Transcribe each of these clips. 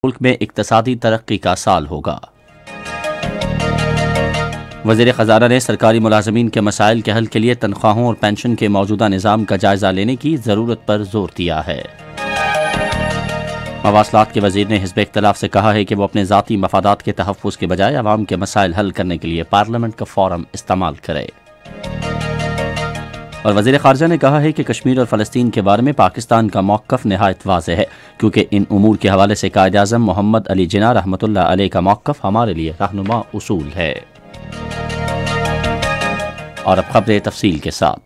ملک میں اقتصادی ترقی کا سال ہوگا۔ وزیر خزانہ نے سرکاری ملازمین کے مسائل کے حل کے لیے تنخواہوں اور پینشن کے موجودہ نظام کا جائزہ لینے کی ضرورت پر زور دیا ہے۔ مواصلات کے وزیر نے حزب اختلاف سے کہا ہے کہ وہ اپنے ذاتی مفادات کے تحفظ کے بجائے عوام کے مسائل حل کرنے کے لیے پارلیمنٹ کا فورم استعمال کرے۔ اور وزیر خارجہ نے کہا ہے کہ کشمیر اور فلسطین کے بارے میں پاکستان کا موقف نہایت واضح ہے، کیونکہ ان امور کے حوالے سے قائد اعظم محمد علی جناح رحمۃ اللہ علیہ کا موقف ہمارے لیے رہنما اصول ہے۔ اور اب خبریں تفصیل کے ساتھ۔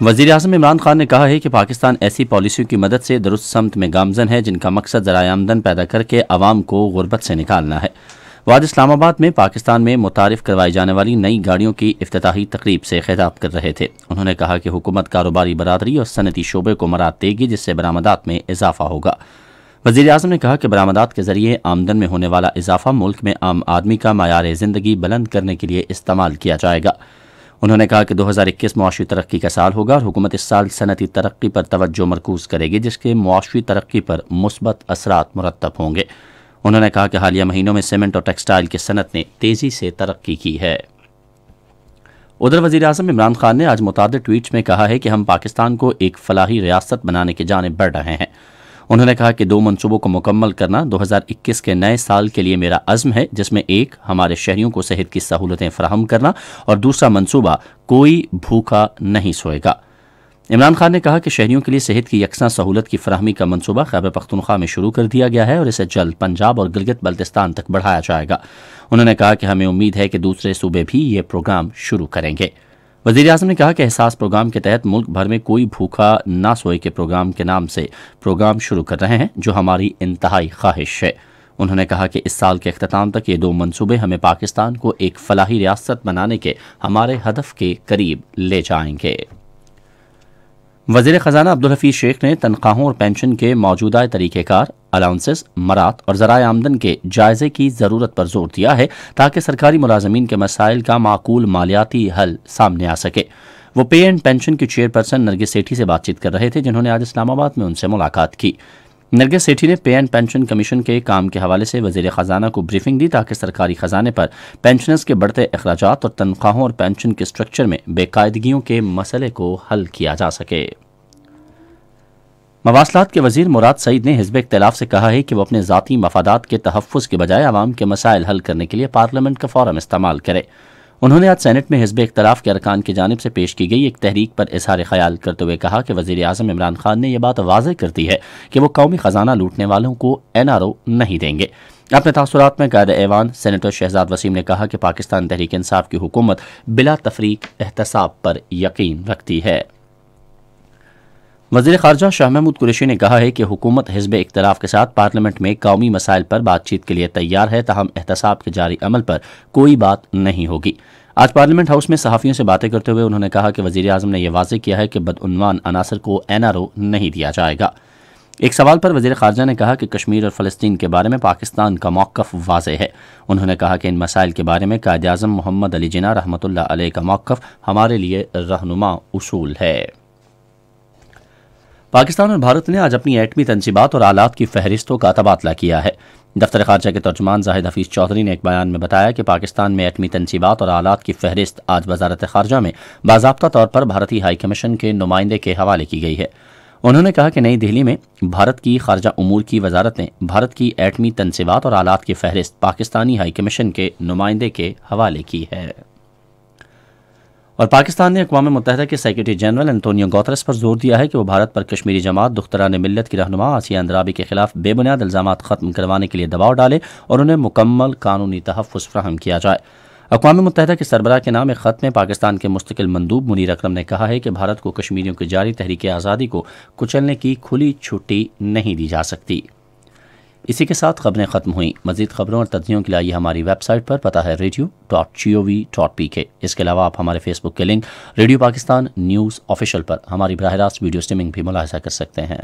وزیر اعظم عمران خان نے کہا ہے کہ پاکستان ایسی پالیسیوں کی مدد سے درست سمت میں گامزن ہے جن کا مقصد ذرائع آمدن پیدا کر کے عوام کو غربت سے نکالنا ہے۔ وہ آج اسلام آباد میں پاکستان میں متعارف کروائی جانے والی نئی گاڑیوں کی افتتاحی تقریب سے خطاب کر رہے تھے۔ انہوں نے کہا کہ حکومت کاروباری برادری اور صنعتی شعبے کو مراعات دے گی، جس سے برآمدات میں اضافہ ہوگا۔ وزیر اعظم نے کہا کہ برآمدات کے ذریعے آمدن میں ہونے والا اضافہ ملک میں عام آدمی کا معیار زندگی بلند کرنے کے لیے استعمال کیا جائے گا۔ انہوں نے کہا کہ 2021 معاشی ترقی کا سال ہوگا اور حکومت اس سال صنعتی ترقی پر توجہ مرکوز کرے گی، جس کے معاشی ترقی پر مثبت اثرات مرتب ہوں گے۔ انہوں نے کہا کہ حالیہ مہینوں میں سیمنٹ اور ٹیکسٹائل کی صنعت نے تیزی سے ترقی کی ہے۔ ادھر وزیر اعظم عمران خان نے آج متعدد ٹویٹس میں کہا ہے کہ ہم پاکستان کو ایک فلاحی ریاست بنانے کی جانب بڑھ رہے ہیں۔ انہوں نے کہا کہ 2 منصوبوں کو مکمل کرنا 2021 کے نئے سال کے لیے میرا عزم ہے، جس میں ایک ہمارے شہریوں کو صحت کی سہولتیں فراہم کرنا اور دوسرا منصوبہ کوئی بھوکا نہیں سوئے گا۔ عمران خان نے کہا کہ شہریوں کے لیے صحت کی یکساں سہولت کی فراہمی کا منصوبہ خیبر پختونخوا میں شروع کر دیا گیا ہے اور اسے جلد پنجاب اور گلگت بلتستان تک بڑھایا جائے گا۔ انہوں نے کہا کہ ہمیں امید ہے کہ دوسرے صوبے بھی یہ پروگرام شروع کریں گے۔ وزیر اعظم نے کہا کہ احساس پروگرام کے تحت ملک بھر میں کوئی بھوکا نہ سوئے کے پروگرام کے نام سے پروگرام شروع کر رہے ہیں، جو ہماری انتہائی خواہش ہے۔ انہوں نے کہا کہ اس سال کے اختتام تک یہ 2 منصوبے ہمیں پاکستان کو ایک فلاحی ریاست بنانے کے ہمارے ہدف کے قریب لے جائیں گے۔ وزیر خزانہ عبدالحفیظ شیخ نے تنخواہوں اور پینشن کے موجودہ طریقہ کار، الاؤنسز، مرات اور ذرائع آمدن کے جائزے کی ضرورت پر زور دیا ہے تاکہ سرکاری ملازمین کے مسائل کا معقول مالیاتی حل سامنے آ سکے۔ وہ پے اینڈ پینشن کی چیئرپرسن نرگس سیٹھی سے بات چیت کر رہے تھے، جنہوں نے آج اسلام آباد میں ان سے ملاقات کی۔ نرگس سیٹھی نے پے اینڈ پینشن کمیشن کے کام کے حوالے سے وزیر خزانہ کو بریفنگ دی تاکہ سرکاری خزانے پر پینشنرز کے بڑھتے اخراجات اور تنخواہوں اور پینشن کے سٹرکچر میں بے قاعدگیوں کے مسئلے کو حل کیا جا سکے۔ مواصلات کے وزیر مراد سعید نے حزب اختلاف سے کہا ہے کہ وہ اپنے ذاتی مفادات کے تحفظ کے بجائے عوام کے مسائل حل کرنے کے لیے پارلیمنٹ کا فورم استعمال کرے۔ انہوں نے آج سینٹ میں حزب اختلاف کے ارکان کی جانب سے پیش کی گئی ایک تحریک پر اظہار خیال کرتے ہوئے کہا کہ وزیر اعظم عمران خان نے یہ بات واضح کر دی ہے کہ وہ قومی خزانہ لوٹنے والوں کو NRO نہیں دیں گے۔ اپنے تاثرات میں قائد ایوان سینیٹر شہزاد وسیم نے کہا کہ پاکستان تحریک انصاف کی حکومت بلا تفریق احتساب پر یقین رکھتی ہے۔ وزیر خارجہ شاہ محمود قریشی نے کہا ہے کہ حکومت حزب اختلاف کے ساتھ پارلیمنٹ میں قومی مسائل پر بات چیت کے لیے تیار ہے، تاہم احتساب کے جاری عمل پر کوئی بات نہیں ہوگی۔ آج پارلیمنٹ ہاؤس میں صحافیوں سے باتیں کرتے ہوئے انہوں نے کہا کہ وزیر اعظم نے یہ واضح کیا ہے کہ بدعنوان عناصر کو NRO نہیں دیا جائے گا۔ ایک سوال پر وزیر خارجہ نے کہا کہ کشمیر اور فلسطین کے بارے میں پاکستان کا موقف واضح ہے۔ انہوں نے کہا کہ ان مسائل کے بارے میں قائد اعظم محمد علی جناح رحمۃ اللہ علیہ کا موقف ہمارے لیے رہنما اصول ہے۔ پاکستان اور بھارت نے آج اپنی ایٹمی تنصیبات اور آلات کی فہرستوں کا تبادلہ کیا ہے۔ دفتر خارجہ کے ترجمان زاہد حفیظ چودھری نے ایک بیان میں بتایا کہ پاکستان میں ایٹمی تنصیبات اور آلات کی فہرست آج وزارت خارجہ میں باضابطہ طور پر بھارتی ہائی کمیشن کے نمائندے کے حوالے کی گئی ہے۔ انہوں نے کہا کہ نئی دہلی میں بھارت کی خارجہ امور کی وزارت نے بھارت کی ایٹمی تنصیبات اور آلات کی فہرست پاکستانی ہائی کمیشن کے نمائندے کے حوالے کی ہے۔ اور پاکستان نے اقوام متحدہ کے سیکرٹری جنرل انتونیو گوترس پر زور دیا ہے کہ وہ بھارت پر کشمیری جماعت دختران ملت کی رہنما آسیہ اندرابی کے خلاف بے بنیاد الزامات ختم کروانے کے لیے دباؤ ڈالے اور انہیں مکمل قانونی تحفظ فراہم کیا جائے۔ اقوام متحدہ کے سربراہ کے نام ایک خط میں پاکستان کے مستقل مندوب منیر اکرم نے کہا ہے کہ بھارت کو کشمیریوں کی جاری تحریک آزادی کو کچلنے کی کھلی چھٹی نہیں دی جا سکتی۔ اسی کے ساتھ خبریں ختم ہوئیں۔ مزید خبروں اور تجزیوں کے لیے ہماری ویب سائٹ پر پتہ ہے radio.gov.pk۔ اس کے علاوہ آپ ہمارے فیس بک کے link radio Pakistan news official پر ہماری براہ راست ویڈیو اسٹریمنگ بھی ملاحظہ کر سکتے ہیں۔